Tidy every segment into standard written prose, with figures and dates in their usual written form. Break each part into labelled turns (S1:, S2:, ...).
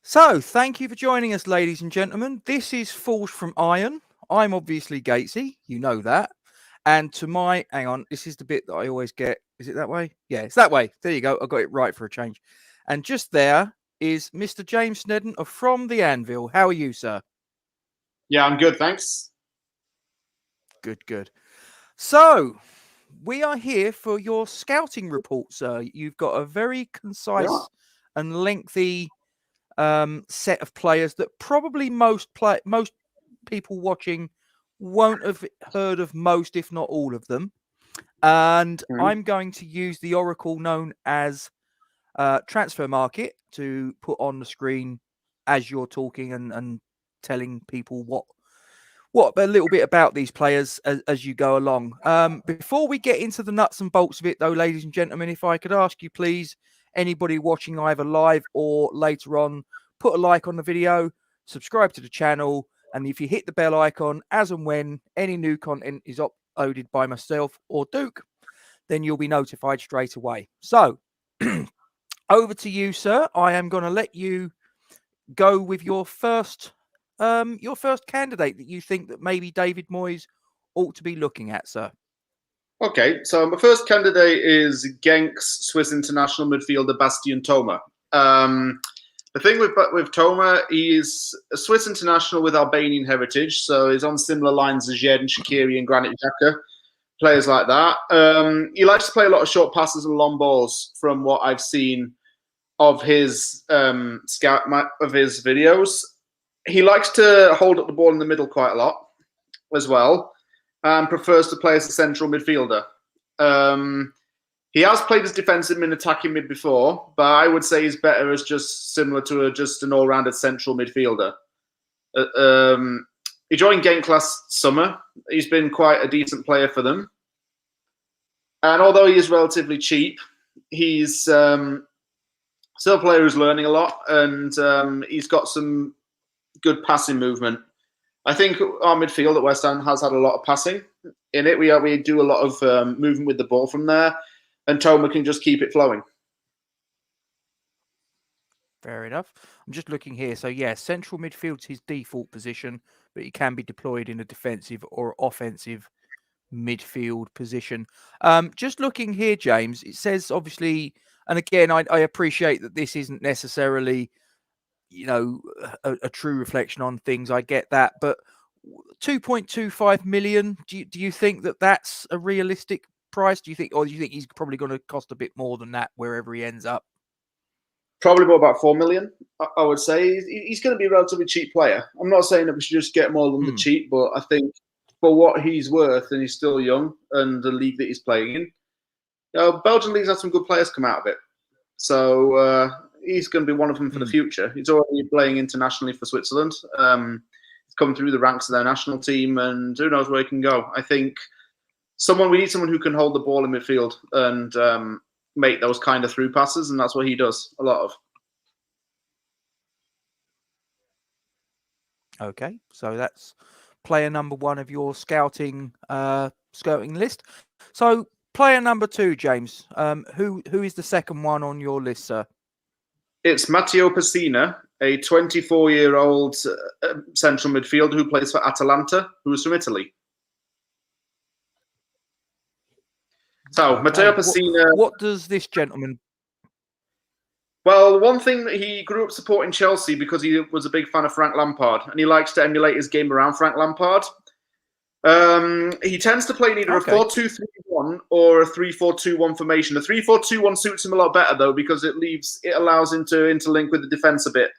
S1: So, thank you for joining us, ladies and gentlemen. This is Forged from Iron. I'm obviously Gatesy, you know that. And to my, hang on, this is the bit that I always get. Is it that way? Yeah, it's that way. There you go. I got it right for a change. And just there is Mr. James Sneddon of From the Anvil. How are you, sir?
S2: Yeah, I'm good, thanks.
S1: Good, good. So, we are here for your scouting report, sir. You've got a very
S2: Yeah.
S1: concise and lengthy set of players that probably most people watching won't have heard of most, if not all of them. And
S2: Mhm.
S1: I'm going to use the oracle known as transfer market to put on the screen as you're talking and telling people what a little bit about these players as you go along. Before we get into the nuts and bolts of it, though, ladies and gentlemen, if I could ask you, please, anybody watching either live or later on, put a like on the video, subscribe to the channel, and if you hit the bell icon, as and when any new content is uploaded by myself or Duke, then you'll be notified straight away. So, over to you, sir. I am going to let you go with your first candidate that you think that maybe David Moyes ought to be looking at, sir.
S2: Okay, so my first candidate is Genk's Swiss international midfielder Bastian Toma. The thing with Toma, he's a Swiss international with Albanian heritage, so he's on similar lines as Jed and Shaqiri and Granit Xhaka, players like that. He likes to play a lot of short passes and long balls, from what I've seen of his of his videos. He likes to hold up the ball in the middle quite a lot as well, and prefers to play as a central midfielder. He has played as defensive mid, attacking mid before, but I would say he's better as just similar to just an all-rounded central midfielder. He joined Genk last summer. He's been quite a decent player for them. And although he is relatively cheap, he's still a player who's learning a lot, and he's got some good passing movement. I think our midfield at West Ham has had a lot of passing in it. We do a lot of movement with the ball from there, and Toma can just keep it flowing.
S1: Fair enough. I'm just looking here. So, yeah, central midfield's his default position, but he can be deployed in a defensive or offensive midfield position. Just looking here, James, it says obviously, and again, I appreciate that this isn't necessarily, a true reflection on things. I get that, but 2.25 million. Do you think that that's a realistic price? Do you think he's probably going to cost a bit more than that wherever he ends up?
S2: Probably about 4 million, I would say. He's going to be a relatively cheap player. I'm not saying that we should just get more than the cheap, but I think for what he's worth, and he's still young, and the league that he's playing in, Belgian league's had some good players come out of it. So he's going to be one of them for the future. He's already playing internationally for Switzerland. He's come through the ranks of their national team, and who knows where he can go. I think we need someone who can hold the ball in midfield and make those kind of through passes, and that's what he does a lot of.
S1: Okay, so that's player number one of your scouting list. So player number two, James. Who is the second one on your list, sir?
S2: It's Matteo Pessina, a 24-year-old central midfielder who plays for Atalanta, who is from Italy. So okay. Matteo Pessina.
S1: What does this gentleman?
S2: Well, one thing that he grew up supporting Chelsea because he was a big fan of Frank Lampard, and he likes to emulate his game around Frank Lampard. He tends to play in either a 4-2-3-1 or a 3-4-2-1 formation. The 3-4-2-1 suits him a lot better though because it allows him to interlink with the defense a bit.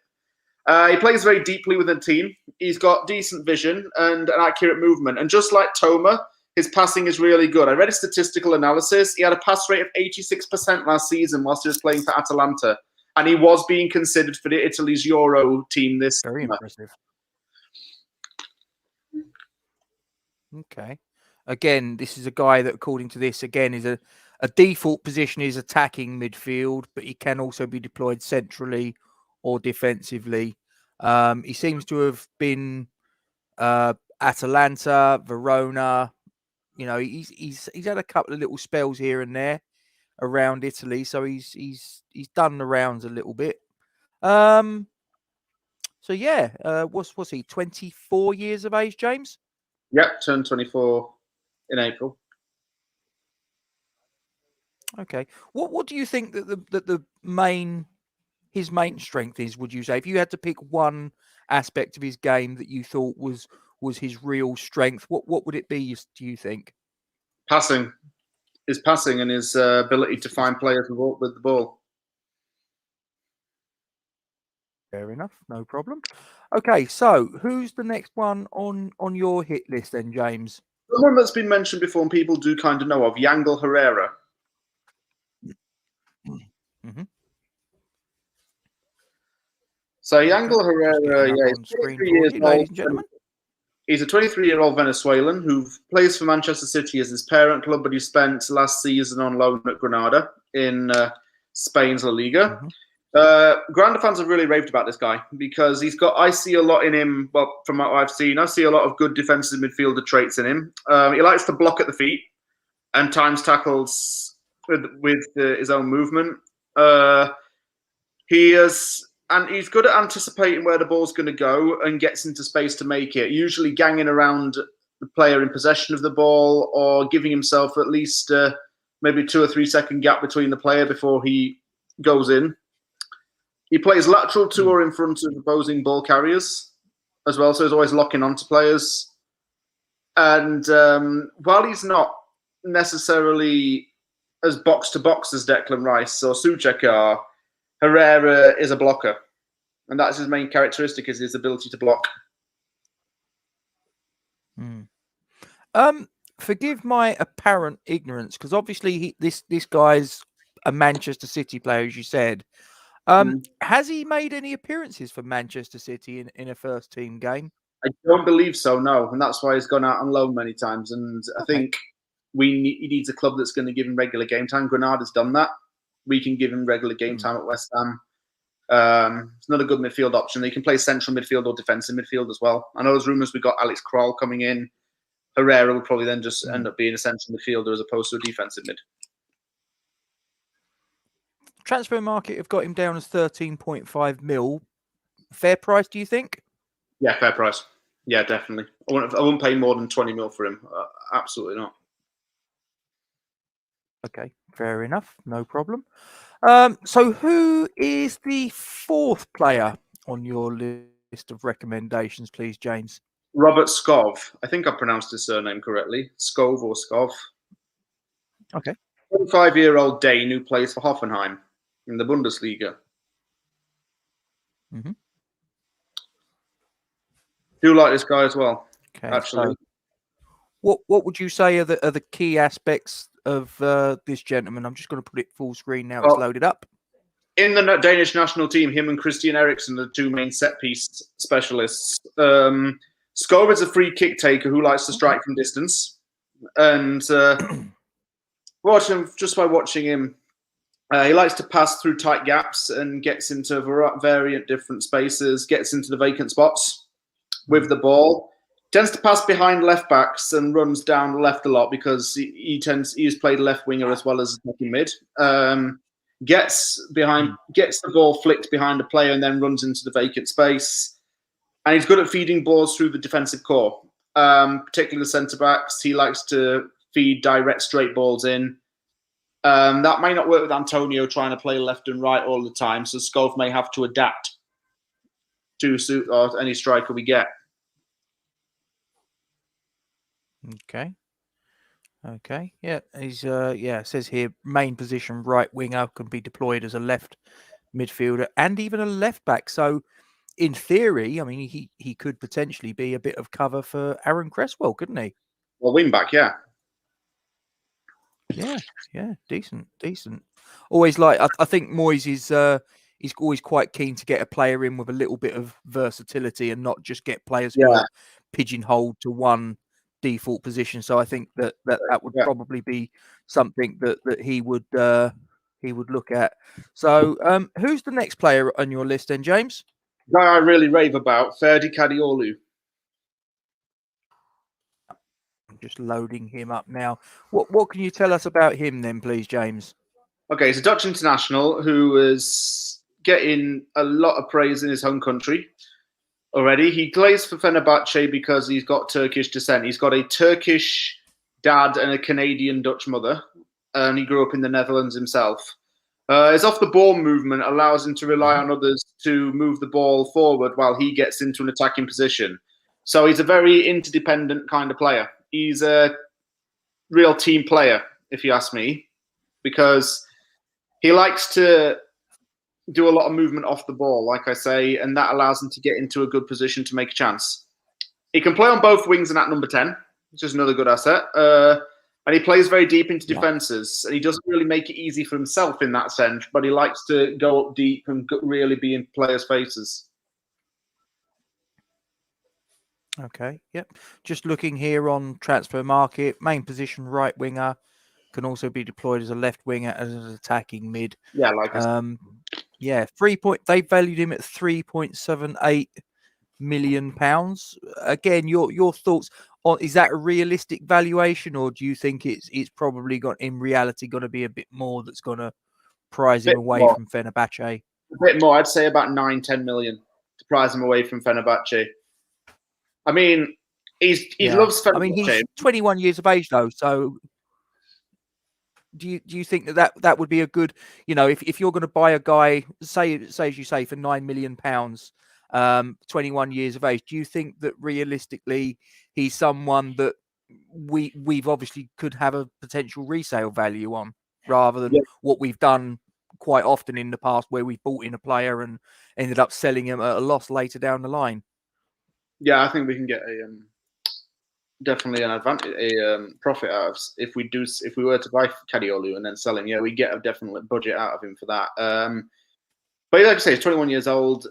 S2: He plays very deeply within the team. He's got decent vision and an accurate movement, and just like Toma, his passing is really good. I read a statistical analysis. He had a pass rate of 86% last season whilst he was playing for Atalanta. And he was being considered for Italy's Euro team this
S1: Very impressive. Okay. Again, this is a guy that, according to this, again, is a default position is attacking midfield, but he can also be deployed centrally or defensively. He seems to have been Atalanta, Verona. You know, he's had a couple of little spells here and there around Italy, so he's done the rounds a little bit. So yeah, was he 24 years of age, James?
S2: Yep, turned 24 in April.
S1: Okay. What do you think that the his main strength is? Would you say, if you had to pick one aspect of his game that you thought was his real strength, what would it be? Do you think?
S2: Passing. His passing and his ability to find players with the ball.
S1: Fair enough, no problem. Okay, so who's the next one on your hit list then, James?
S2: The one that's been mentioned before and people do kind of know of, Yangel Herrera.
S1: Mm-hmm.
S2: So Yangel Herrera, yeah, he's 23 years old,
S1: ladies and gentlemen.
S2: He's a 23-year-old Venezuelan who plays for Manchester City as his parent club, but he spent last season on loan at Granada in Spain's La Liga. Mm-hmm. Granada fans have really raved about this guy because I see a lot in him. Well, from what I've seen, I see a lot of good defensive midfielder traits in him. He likes to block at the feet and times tackles with his own movement. He's good at anticipating where the ball's going to go and gets into space to make it, usually ganging around the player in possession of the ball or giving himself at least maybe 2 or 3 second gap between the player before he goes in. He plays lateral to or in front of opposing ball carriers as well, so he's always locking onto players. And while he's not necessarily as box-to-box as Declan Rice or Souček are, Herrera is a blocker. And that's his main characteristic, is his ability to block.
S1: Forgive my apparent ignorance, because obviously this guy's a Manchester City player, as you said. Has he made any appearances for Manchester City in a first team game?
S2: I don't believe so, no. And that's why he's gone out on loan many times. And I think he needs a club that's going to give him regular game time. Granada's done that. We can give him regular game time at West Ham. It's not a good midfield option. He can play central midfield or defensive midfield as well. I know there's rumours we got Alex Kroll coming in. Herrera would probably then just end up being a central midfielder as opposed to a defensive mid.
S1: Transfer market have got him down as 13.5 mil. Fair price, do you think?
S2: Yeah, fair price. Yeah, definitely. I wouldn't pay more than 20 mil for him. Absolutely not.
S1: Okay, fair enough. No problem. So who is the fourth player on your list of recommendations, please, James?
S2: Robert Skov. I think I pronounced his surname correctly. Skov or Skov.
S1: Okay.
S2: 25-year-old Dane who plays for Hoffenheim in the Bundesliga.
S1: Mm-hmm.
S2: Do like this guy as well.
S1: Okay,
S2: actually.
S1: So what would you say are the key aspects of this gentleman? I'm just going to put it full screen now. It's loaded up.
S2: In the Danish national team, him and Christian Eriksen are the two main set-piece specialists. Skov is a free kick taker who likes to strike from distance. And just by watching him, he likes to pass through tight gaps and gets into variant different spaces, gets into the vacant spots with the ball. Tends to pass behind left backs and runs down the left a lot because he's played left winger as well as attacking mid. Gets the ball flicked behind a player and then runs into the vacant space. And he's good at feeding balls through the defensive core, particularly the centre backs. He likes to feed direct straight balls in. That may not work with Antonio trying to play left and right all the time, so Skov may have to adapt to suit any striker we get.
S1: Okay. Yeah, he's it says here main position right winger, can be deployed as a left midfielder and even a left back. So in theory, I mean, he could potentially be a bit of cover for Aaron Cresswell, couldn't he?
S2: Well, wing back, yeah.
S1: Yeah, decent. Always I think Moyes is he's always quite keen to get a player in with a little bit of versatility and not just get players who are pigeonholed to one default position. So I think that would probably be something that he would look at. So who's the next player on your list then, James?
S2: Guy I really rave about, Ferdi Kadioglu.
S1: I'm just loading him up now. What can you tell us about him then, please, James?
S2: Okay, he's a Dutch international who is getting a lot of praise in his home country. already. He plays for Fenerbahce because he's got Turkish descent. He's got a Turkish dad and a Canadian Dutch mother, and he grew up in the Netherlands himself. His off-the-ball movement allows him to rely on others to move the ball forward while he gets into an attacking position. So he's a very interdependent kind of player. He's a real team player, if you ask me, because he likes to do a lot of movement off the ball, like I say, and that allows him to get into a good position to make a chance. He can play on both wings and at number 10, which is another good asset. And he plays very deep into defences. And he doesn't really make it easy for himself in that sense, but he likes to go up deep and really be in players' faces.
S1: Okay, yep. Just looking here on transfer market, main position right winger, can also be deployed as a left winger as an attacking mid.
S2: Yeah, like
S1: yeah, they valued him at £3.78 million. Again, your thoughts on, is that a realistic valuation, or do you think it's probably got in reality going to be a bit more that's going to prize him away from Fenerbahce?
S2: A bit more, I'd say about 9-10 million to prize him away from Fenerbahce. I mean, he loves Fenerbahce.
S1: I mean, he's 21 years of age though, so do you think that would be a good, if you're going to buy a guy, say as you say, for £9 million, 21 years of age, do you think that realistically he's someone that we've obviously could have a potential resale value on, rather than what we've done quite often in the past, where we've bought in a player and ended up selling him at a loss later down the line?
S2: Yeah, I think we can get definitely an advantage, a profit out of if we were to buy Kadiolu and then sell him. Yeah, we get a definite budget out of him for that. But like I say, he's 21 years old.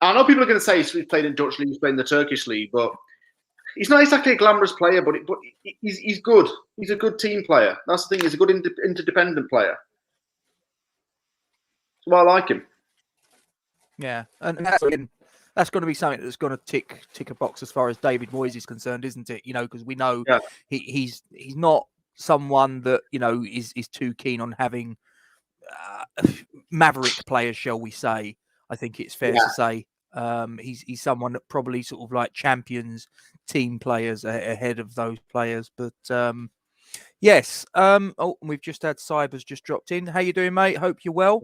S2: I know people are going to say he's played in Dutch league, he's played in the Turkish league, but he's not exactly a glamorous player. But he's good. He's a good team player. That's the thing. He's a good interdependent player. Well, I like him.
S1: Yeah, and that's going to be something that's going to tick a box as far as David Moyes is concerned, isn't it? Because we know he's not someone that is too keen on having maverick players, shall we say? I think it's fair to say he's someone that probably sort of like champions team players ahead of those players. But yes, we've just had Cyber's just dropped in. How you doing, mate? Hope you're well.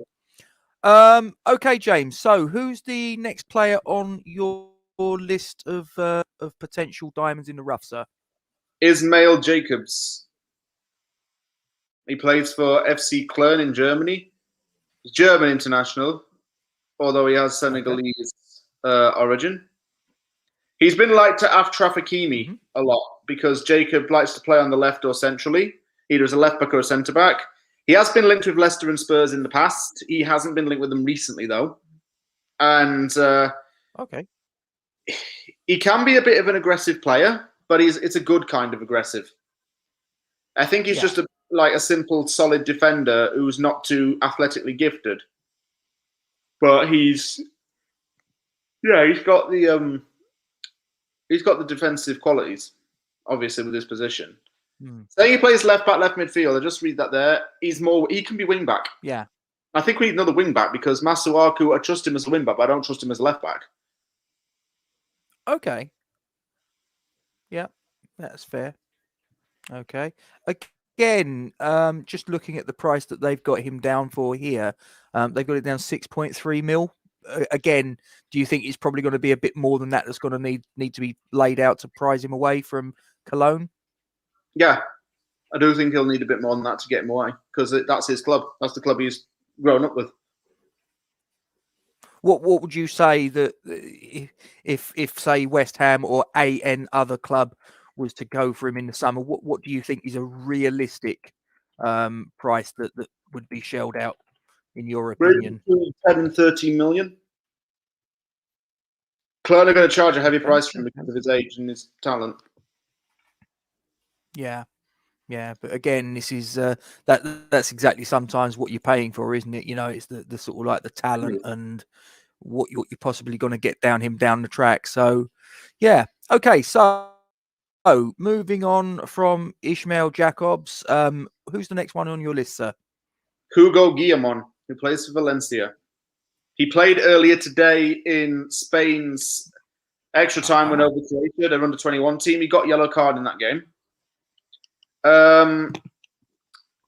S1: Okay, James. So, who's the next player on your list of potential diamonds in the rough, sir?
S2: Ismail Jacobs. He plays for FC Köln in Germany. He's German international, although he has Senegalese origin. He's been linked to Achraf Hakimi a lot because Jacob likes to play on the left or centrally, either as a left back or a centre back. He has been linked with Leicester and Spurs in the past. He hasn't been linked with them recently, though. And he can be a bit of an aggressive player, but it's a good kind of aggressive. I think he's just a simple, solid defender who's not too athletically gifted. But he's got the defensive qualities, obviously, with his position. Say he plays left back, left midfield. I just read that there. He can be wing back.
S1: Yeah.
S2: I think we need another wing back because Masuaku, I trust him as a wing back, but I don't trust him as a left back. Okay.
S1: Yeah, that's fair. Okay. Again, just looking at the price that they've got him down for here, they've got it down 6.3 mil. Again, do you think it's probably going to be a bit more than that that's going to need to be laid out to prize him away from Cologne?
S2: Yeah, I do think he'll need a bit more than that to get him away because that's his club. That's the club he's grown up with.
S1: What would you say that if say West Ham or any other club was to go for him in the summer, what do you think is a realistic price that would be shelled out, in your opinion?
S2: Between 10 and 13 million. Cologne are going to charge a heavy price for him because of his age and his talent.
S1: Yeah, but again, this is that's exactly sometimes what you're paying for, isn't it? It's the sort of like the talent and what you're possibly going to get down the track. So, yeah, okay. So moving on from Ismail Jacobs, who's the next one on your list, sir?
S2: Hugo Guillamon, who plays for Valencia. He played earlier today in Spain's Extra time went over Croatia, their under-21 team. He got yellow card in that game.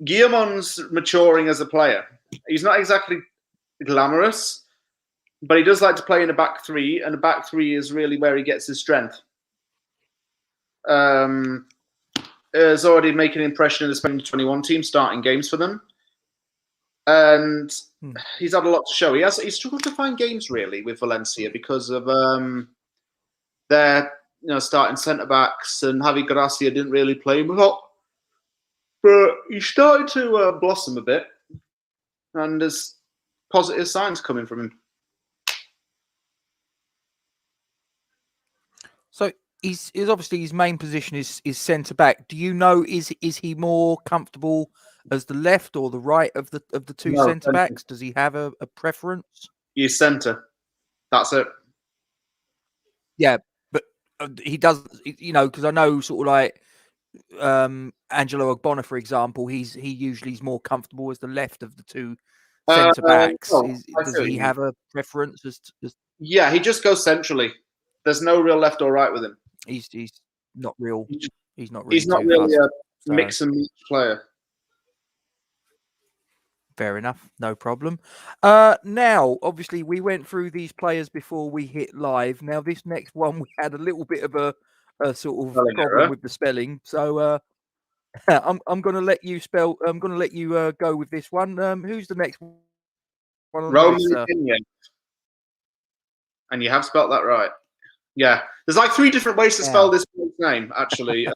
S2: Guillemot's maturing as a player. He's not exactly glamorous, but he does like to play in a back three, and the back three is really where he gets his strength. Is already making an impression in the Spain 21 team, starting games for them. And he's had a lot to show. He's struggled to find games really with Valencia because of their starting centre backs, and Javi Gracia didn't really play him a lot. But he's starting to blossom a bit, and there's positive signs coming from him.
S1: So he's obviously his main position is centre back. Do you know is he more comfortable as the left or the right of the two centre backs? Does he have a preference?
S2: He's centre. That's it.
S1: Yeah, but he does. Because I know sort of like Angelo Ogbonna, for example. He usually is more comfortable as the left of the two centre backs. Does he have a preference?
S2: Yeah, he just goes centrally. There's no real left or right with him.
S1: He's not real. He's not
S2: really a mix and match player.
S1: Fair enough, no problem. Now, obviously, we went through these players before we hit live. Now, this next one, we had a little bit of a sort of problem with the spelling. So, I'm going to let you spell. I'm going to let you go with this one. Who's the next one?
S2: Roman and you have spelt that right. Yeah, there's like 3 different ways to spell this name. Actually,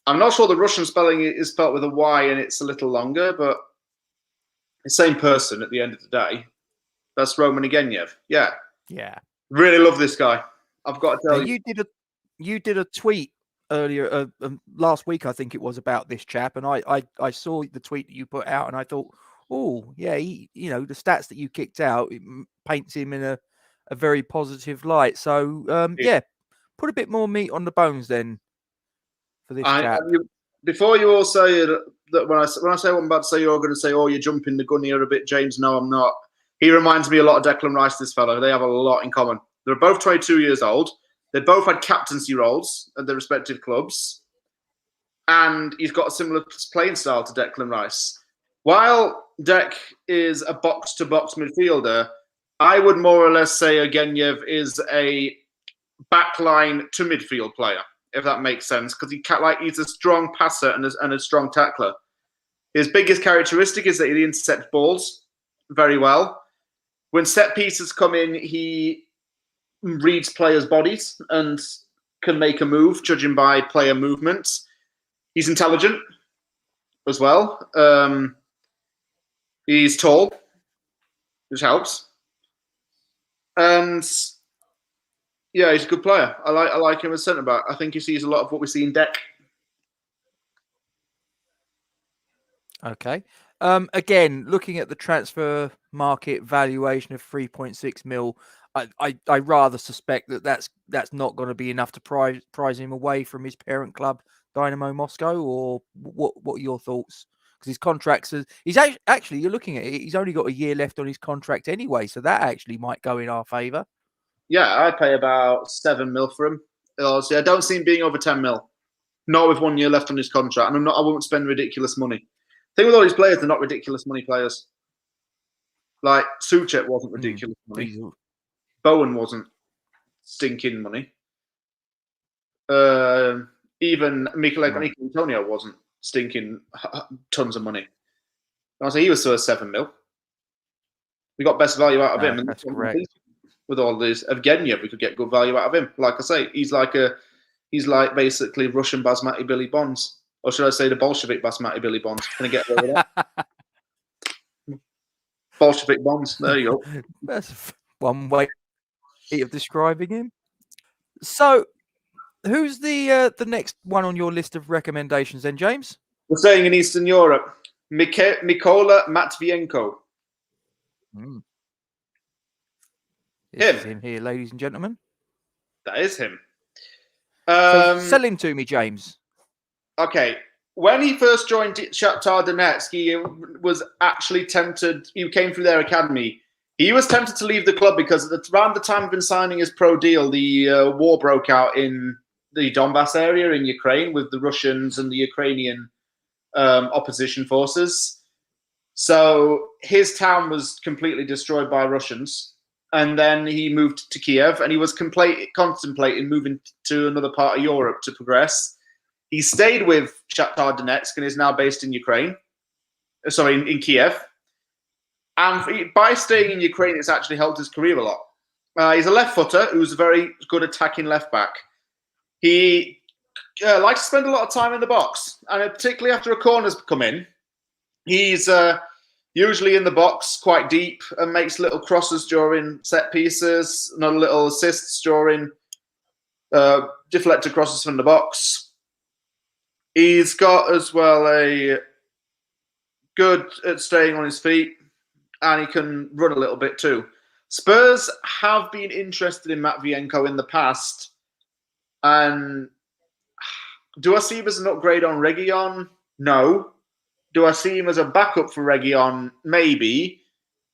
S2: I'm not sure the Russian spelling is spelled with a Y and it's a little longer, but the same person at the end of the day. That's Roman Igeniev. Yeah. Really love this guy. I've got to tell you.
S1: You did a tweet earlier last week, I think it was, about this chap, and I saw the tweet that you put out, and I thought, oh yeah, the stats that you kicked out, it paints him in a very positive light. So put a bit more meat on the bones then for this chap.
S2: Before you all say that, when I say what I'm about to say, you're going to say, "Oh, you're jumping the gun here a bit, James." No, I'm not. He reminds me a lot of Declan Rice. This fellow, they have a lot in common. They're both 22 years old. They both had captaincy roles at their respective clubs, and he's got a similar playing style to Declan Rice. While Dec is a box-to-box midfielder, I would more or less say Igeniev is a backline to midfield player, if that makes sense, because he's a strong passer and a strong tackler. His biggest characteristic is that he intercepts balls very well. When set pieces come in, he reads players' bodies and can make a move, judging by player movements. He's intelligent as well. He's tall, which helps. And yeah, he's a good player. I like him as centre back. I think he sees a lot of what we see in Dec.
S1: Okay. Again, looking at the transfer market valuation of 3.6 mil, I rather suspect that's not going to be enough to prize him away from his parent club, Dynamo Moscow. Or what are your thoughts? Because his contracts, he's actually, you're looking at it, he's only got a year left on his contract anyway, so that actually might go in our favour.
S2: Yeah, I'd pay about 7 mil for him. Honestly, I don't see him being over 10 mil. Not with 1 year left on his contract, and I won't spend ridiculous money. The thing with all these players, they're not ridiculous money players. Like Suchet wasn't ridiculous money. Bowen wasn't stinking money. Even Mikel Antonio wasn't stinking tons of money. I say he was still 7 mil. We got best value out of him.
S1: That's correct.
S2: With all this Evgenia, we could get good value out of him. Like I say, he's like basically Russian Basmati Billy Bonds, or should I say the Bolshevik Basmati Billy Bonds? Can I get rid of that? Bolshevik Bonds. There you go.
S1: That's one way of describing him. So, who's the next one on your list of recommendations then, James?
S2: We're staying in Eastern Europe. Mikola Matvienko.
S1: This is him here, ladies and gentlemen.
S2: That is him.
S1: So sell him to me, James.
S2: Okay. When he first joined Shakhtar Donetsk, he was actually tempted. He came through their academy. He was tempted to leave the club because around the time of him signing his pro deal, the war broke out in the Donbass area in Ukraine with the Russians and the Ukrainian opposition forces. So his town was completely destroyed by Russians. And then he moved to Kiev, and he was contemplating moving to another part of Europe to progress. He stayed with Shakhtar Donetsk and is now based in Ukraine. Sorry, in Kiev. And by staying in Ukraine, it's actually helped his career a lot. He's a left footer who's a very good attacking left back. He likes to spend a lot of time in the box, and particularly after a corner's come in, he's usually in the box quite deep and makes little crosses during set pieces, and little assists during deflected crosses from the box. He's got as well a good at staying on his feet, and he can run a little bit too. Spurs have been interested in Matvienko in the past, and do I see him as an upgrade on Reguilon? No. Do I see him as a backup for Reguilon? Maybe.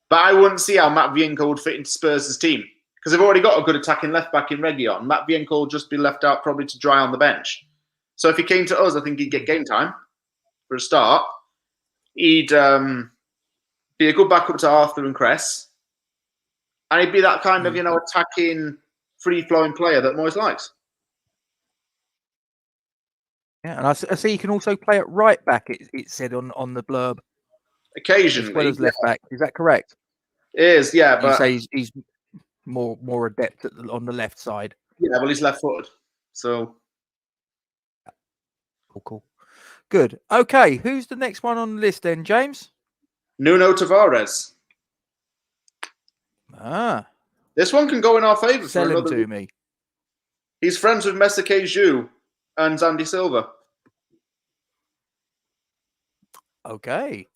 S2: But I wouldn't see how Matvienko would fit into Spurs' team, because they've already got a good attacking left-back in Reguilon. Matvienko will just be left out probably to dry on the bench. So if he came to us, I think he'd get game time for a start. He'd be a good backup to Arthur and Cress. And he'd be that kind of, attacking, free-flowing player that Moyes likes.
S1: Yeah, and I see you can also play at right back, it said on the blurb.
S2: Occasionally.
S1: As well as left back. Is that correct?
S2: It is, yeah.
S1: You say he's more adept on the left side.
S2: Yeah, well, he's left-footed. So.
S1: Cool. Good. Okay, who's the next one on the list then, James?
S2: Nuno Tavares.
S1: This
S2: one can go in our favour.
S1: Sell him to me.
S2: He's friends with Meseke Zhu and Zandy Silva.
S1: Okay.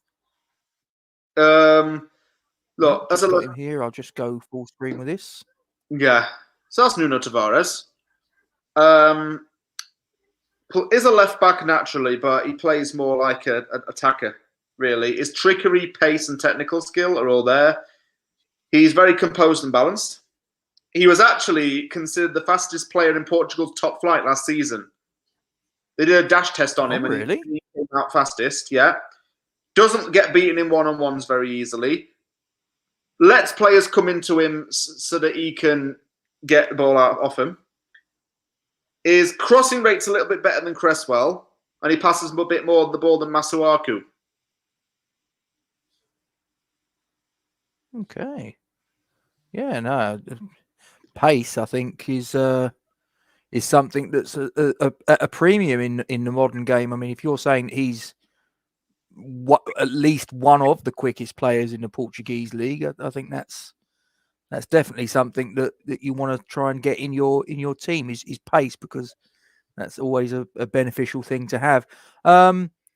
S2: Look, as a look
S1: him here, I'll just go full screen with this.
S2: Yeah. So that's Nuno Tavares. Is a left back naturally, but he plays more like an attacker, really. His trickery, pace, and technical skill are all there. He's very composed and balanced. He was actually considered the fastest player in Portugal's top flight last season. They did a dash test on him, and he came out fastest. Yeah, doesn't get beaten in one-on-ones very easily. Lets players come into him so that he can get the ball out off him. His crossing rate's a little bit better than Cresswell, and he passes a bit more of the ball than Masuaku.
S1: Okay. Yeah, no. Pace, I think, is something that's a premium in the modern game. I mean, if you're saying he's at least one of the quickest players in the Portuguese league, I think that's definitely something that you want to try and get in your team is pace, because that's always a beneficial thing to have.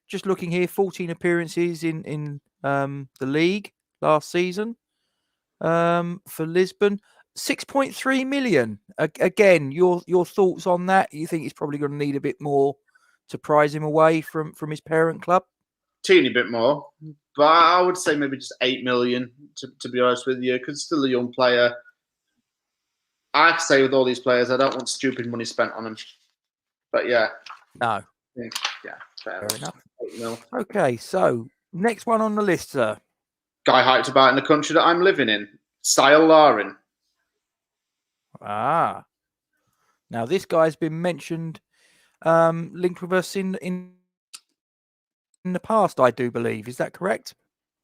S1: Just looking here, 14 appearances in the league last season for Lisbon. 6.3 million. Again, your thoughts on that? You think he's probably going to need a bit more to prize him away from his parent club?
S2: Teeny bit more, but I would say maybe just 8 million to be honest with you, because still a young player. I'd say with all these players, I don't want stupid money spent on them. But yeah,
S1: no,
S2: yeah, fair
S1: enough. Okay, so next one on the list, sir.
S2: Guy hyped about in the country that I'm living in, Sile Larin.
S1: Now this guy's been mentioned, linked with us in the past, I do believe. Is that correct?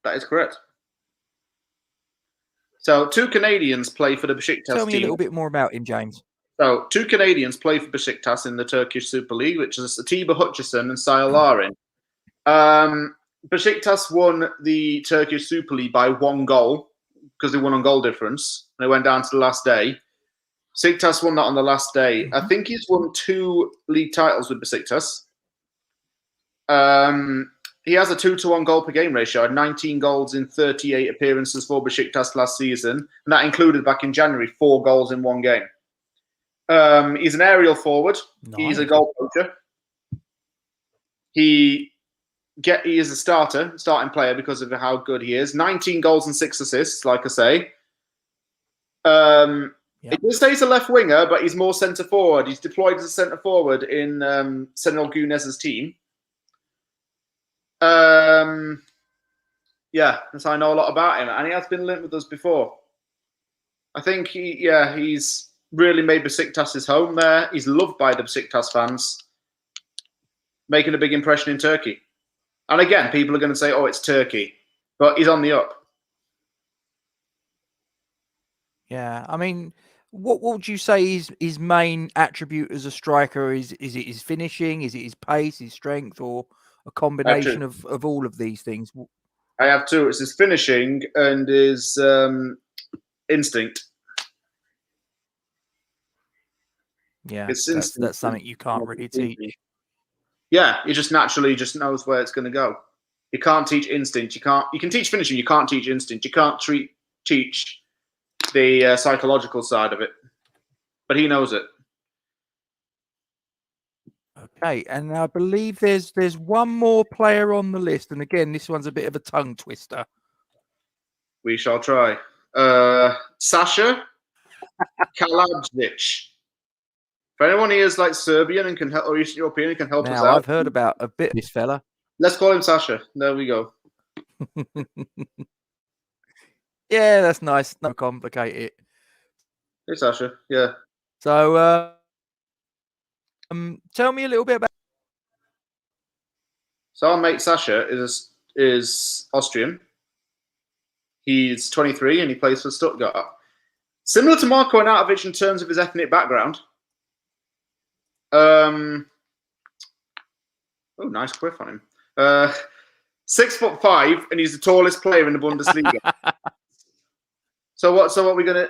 S2: That is correct. So 2 Canadians play for the Besiktas team.
S1: Tell me a little bit more about him, James.
S2: So 2 Canadians play for Besiktas in the Turkish Super League, which is Atiba Hutchison and Sile Larin. Besiktas won the Turkish Super League by 1 goal because they won on goal difference. They went down to the last day. Besiktas won that on the last day. I think he's won 2 league titles with Besiktas. He has a 2-to-1 goal per game ratio. Had 19 goals in 38 appearances for Besiktas last season, and that included back in January 4 goals in 1 game. He's an aerial forward. Nice. He's a goal poacher. He He is a starting player because of how good he is. 19 goals and 6 assists, like I say. It does say he's a left winger, but he's more centre forward. He's deployed as a centre forward in Senol Gunez's team. Yeah, so I know a lot about him, and he has been linked with us before. I think he's really made Besiktas his home there. He's loved by the Besiktas fans, making a big impression in Turkey. And again, people are going to say, "Oh, it's Turkey," but he's on the up.
S1: Yeah, I mean, what would you say his main attribute as a striker? Is it his finishing? Is it his pace, his strength, or a combination of all of these things?
S2: I have two. It's his finishing and his instinct.
S1: Yeah, that's something you can't really teach.
S2: Yeah, he just naturally just knows where it's going to go. You can't teach instinct. You can teach finishing. You can't teach instinct. You can't teach the psychological side of it. But he knows it.
S1: Okay, and I believe there's one more player on the list, and again, this one's a bit of a tongue twister.
S2: We shall try. Sasha Kalajic. If anyone here is like Serbian and can help, or Eastern European and can help us out,
S1: I've heard about a bit of this fella.
S2: Let's call him Sasha. There we go.
S1: Yeah, that's nice. Not complicate it.
S2: Hey, Sasha. Yeah.
S1: So, tell me a little bit about.
S2: So our mate Sasha is Austrian. He's 23 and he plays for Stuttgart. Similar to Marko Arnautovic in terms of his ethnic background. Oh, nice quiff on him. 6'5", and he's the tallest player in the Bundesliga. So what are we gonna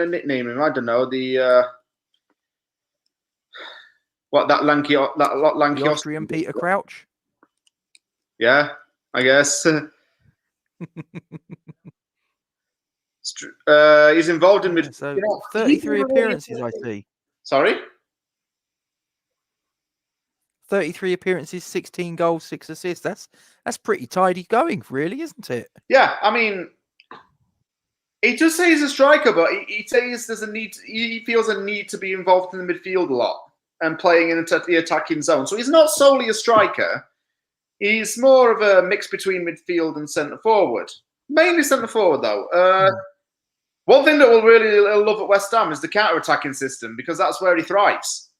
S2: nickname him? I don't know. The that lanky
S1: the Austrian Peter Crouch.
S2: Yeah, I guess. He's involved in
S1: 33 appearances, I see.
S2: Sorry?
S1: 33 appearances, 16 goals, 6 assists. That's pretty tidy going, really, isn't it?
S2: Yeah, I mean, he just says he's a striker, but he says there's a need. He feels a need to be involved in the midfield a lot and playing in the attacking zone. So he's not solely a striker. He's more of a mix between midfield and centre forward. Mainly centre forward, though. One thing that we'll really love at West Ham is the counter-attacking system, because that's where he thrives.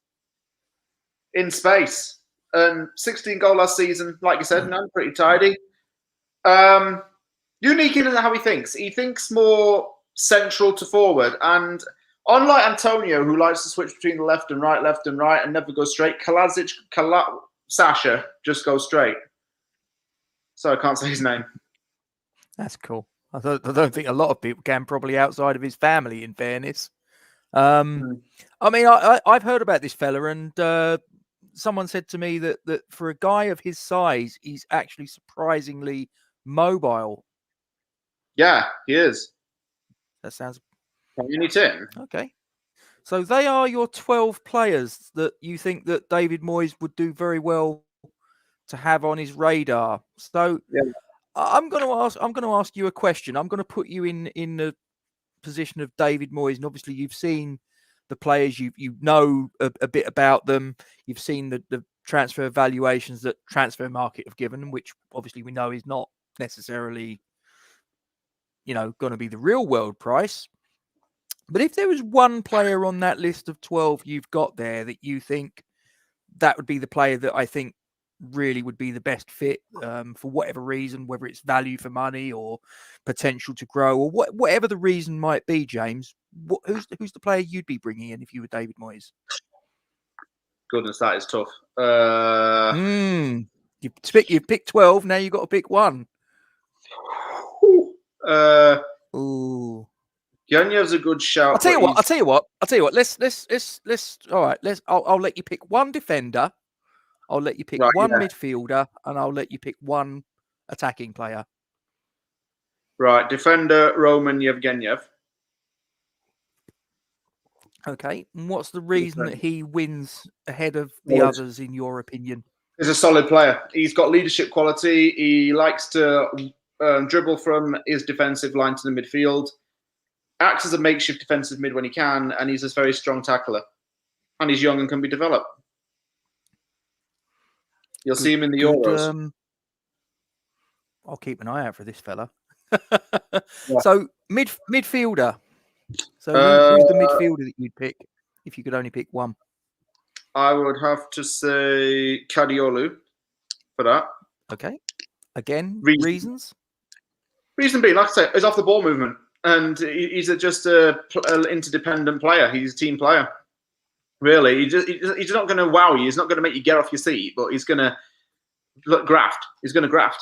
S2: In space. And 16 goal last season, like you said, pretty tidy. Unique in how he thinks. He thinks more central to forward. And unlike Antonio, who likes to switch between the left and right, and never go straight, Sasha just goes straight. So I can't say his name.
S1: That's cool. I don't think a lot of people can, probably outside of his family, in fairness. I mean, I've heard about this fella, and someone said to me that for a guy of his size, he's actually surprisingly mobile.
S2: Yeah, he is.
S1: That sounds...
S2: Okay.
S1: So they are your 12 players that you think that David Moyes would do very well to have on his radar. So yeah. I'm going to ask you a question. I'm going to put you in the position of David Moyes, and obviously you've seen the players, you know a bit about them. You've seen the transfer valuations that Transfer Market have given, which obviously we know is not necessarily, going to be the real world price. But if there was one player on that list of 12 you've got there that you think that would be the player that I think really would be the best fit for whatever reason, whether it's value for money or potential to grow or whatever the reason might be, James, who's the player you'd be bringing in if you were David Moyes?
S2: Goodness, that is tough.
S1: You've picked 12. Now you've got to pick one.
S2: Ooh. Ganyev's a good shout.
S1: I'll tell you what. Let's. All right. I'll let you pick one defender. I'll let you pick one midfielder, and I'll let you pick one attacking player.
S2: Right, defender Roman Yevgenyev.
S1: Okay, and what's the reason that he wins ahead of the others, in your opinion?
S2: He's a solid player. He's got leadership quality. He likes to dribble from his defensive line to the midfield. Acts as a makeshift defensive mid when he can, and he's a very strong tackler. And he's young and can be developed. You'll see him in the Euros.
S1: I'll keep an eye out for this fella. So midfielder. So who's the midfielder that you'd pick if you could only pick one?
S2: I would have to say Kadiolu for that.
S1: Okay. Again, reasons?
S2: Reason being, like I say, is off the ball movement. And he's just an interdependent player. He's a team player. Really. He's not going to wow you. He's not going to make you get off your seat, but he's going to graft. He's going to graft.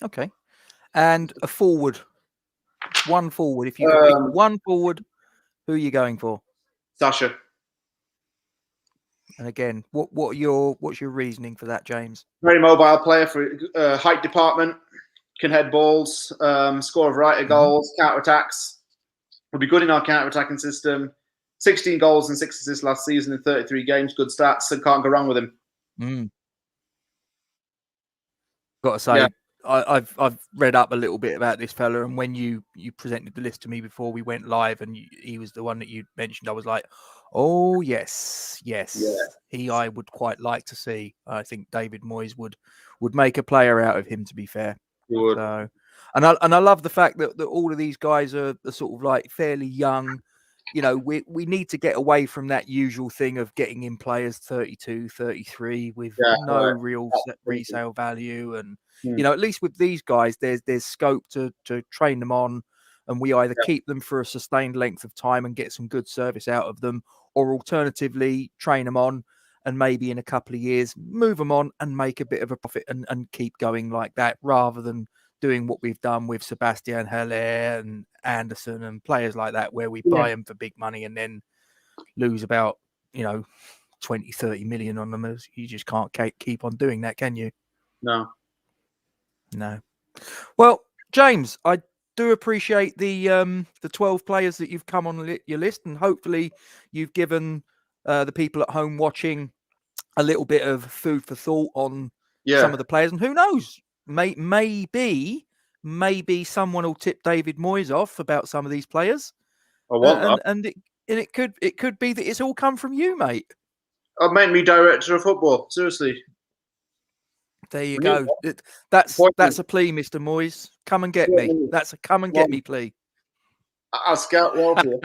S1: Okay. And a forward. One forward. If you could pick one forward, who are you going for?
S2: Sasha.
S1: And again, what's your reasoning for that, James?
S2: Very mobile player for height department, can head balls, score a variety of goals, counter-attacks. Would be good in our counter-attacking system. 16 goals and 6 assists last season in 33 games. Good stats, so can't go wrong with him.
S1: Got to say, yeah. I've read up a little bit about this fella, and when you presented the list to me before we went live, and he was the one that you mentioned, I was like, oh yes, yeah. I would quite like to see. I think David Moyes would make a player out of him. To be fair, so, and I love the fact that all of these guys are sort of like fairly young. You know, we need to get away from that usual thing of getting in players 32, 33 with real resale value. And, you know, at least with these guys, there's scope to train them on, and we either keep them for a sustained length of time and get some good service out of them, or alternatively train them on and maybe in a couple of years move them on and make a bit of a profit and keep going like that, rather than doing what we've done with Sebastian Haller and Anderson and players like that, where we buy them for big money and then lose about, 20, 30 million on them. You just can't keep on doing that, can you?
S2: No.
S1: Well, James, I do appreciate the 12 players that you've come on your list, and hopefully you've given the people at home watching a little bit of food for thought on some of the players. And who knows, maybe someone will tip David Moyes off about some of these players.
S2: I want that.
S1: And it could be that it's all come from you, mate.
S2: I've made me director of football. Seriously.
S1: There you go. That's a plea, Mr. Moyes. Come and get me. That's a come and get me plea.
S2: I'll scout welfare.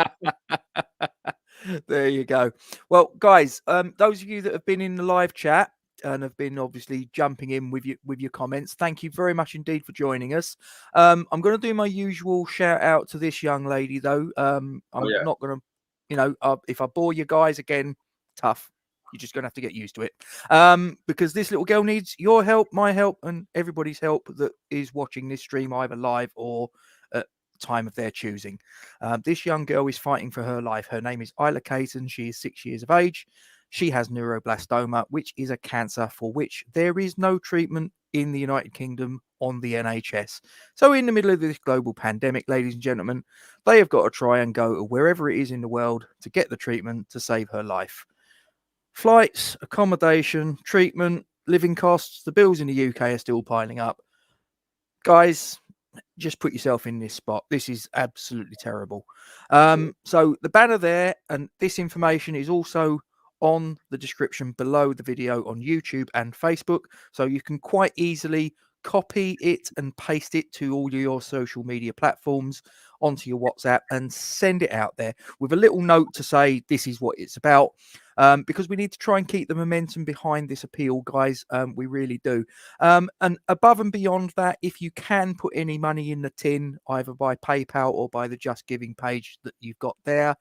S1: There you go. Well, guys, those of you that have been in the live chat and have been obviously jumping in with your comments, thank you very much indeed for joining us. I'm going to do my usual shout out to this young lady, though. I'm not going to, if I bore you guys again, tough. You're just going to have to get used to it, because this little girl needs your help, my help, and everybody's help that is watching this stream either live or at time of their choosing. This young girl is fighting for her life. Her name is Isla Caton. She is 6 years of age. She has neuroblastoma, which is a cancer for which there is no treatment in the United Kingdom on the NHS. So in the middle of this global pandemic, ladies and gentlemen, they have got to try and go to wherever it is in the world to get the treatment to save her life. Flights, accommodation, treatment, living costs, the bills in the UK are still piling up. Guys, just put yourself in this spot. This is absolutely terrible. So the banner there, and this information is also on the description below the video on YouTube and Facebook. So you can quite easily copy it and paste it to all your social media platforms onto your WhatsApp and send it out there with a little note to say this is what it's about, because we need to try and keep the momentum behind this appeal, guys. We really do. And above and beyond that, if you can put any money in the tin, either by PayPal or by the Just Giving page that you've got there,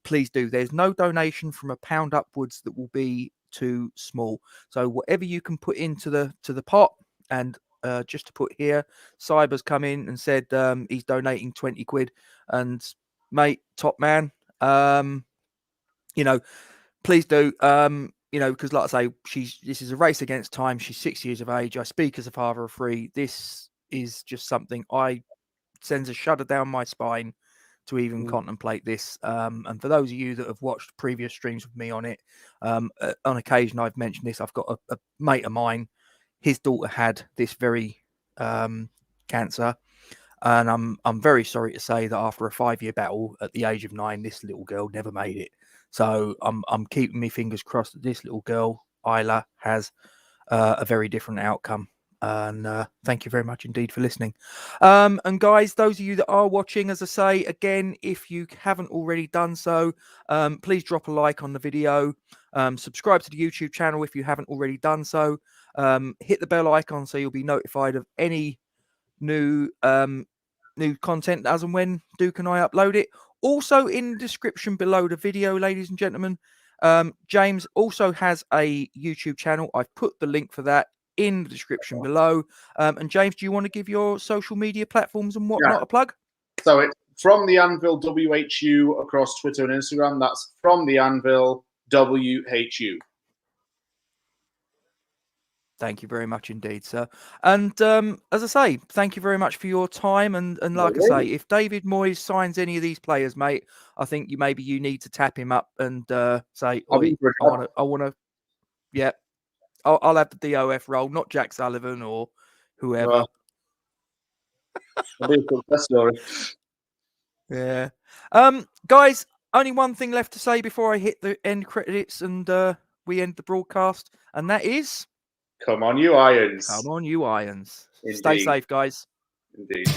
S1: please do. There's no donation from £1 upwards that will be too small. So whatever you can put into the pot. And just to put here, Cyber's come in and said he's donating 20 quid. And mate, top man, please do. Because like I say, this is a race against time. She's 6 years of age. I speak as a father of 3. This is just something sends a shudder down my spine to even contemplate this. And for those of you that have watched previous streams with me on it, on occasion I've mentioned this. I've got a mate of mine, his daughter had this very cancer, and I'm very sorry to say that after a 5-year battle at the age of 9, this little girl never made it. So I'm keeping my fingers crossed that this little girl, Isla, has a very different outcome. And thank you very much indeed for listening. And guys, those of you that are watching, as I say, again, if you haven't already done so, please drop a like on the video. Subscribe to the YouTube channel if you haven't already done so. Hit the bell icon so you'll be notified of any new content as and when Duke and I upload it. Also in the description below the video, ladies and gentlemen, James also has a YouTube channel. I've put the link for that in the description below. And James, do you want to give your social media platforms and whatnot a plug?
S2: So it's From the Anvil WHU across Twitter and Instagram. That's From the Anvil WHU.
S1: Thank you very much indeed, sir. And as I say, thank you very much for your time. And like I say, if David Moyes signs any of these players, mate, I think you need to tap him up and say, I want to, yeah, I'll have the DOF role, not Jack Sullivan or whoever.
S2: Well, be a success story.
S1: Yeah. Guys, only one thing left to say before I hit the end credits and we end the broadcast, and that is,
S2: come on, you Irons.
S1: Come on, you Irons.
S2: Indeed.
S1: Stay safe, guys.
S2: Indeed.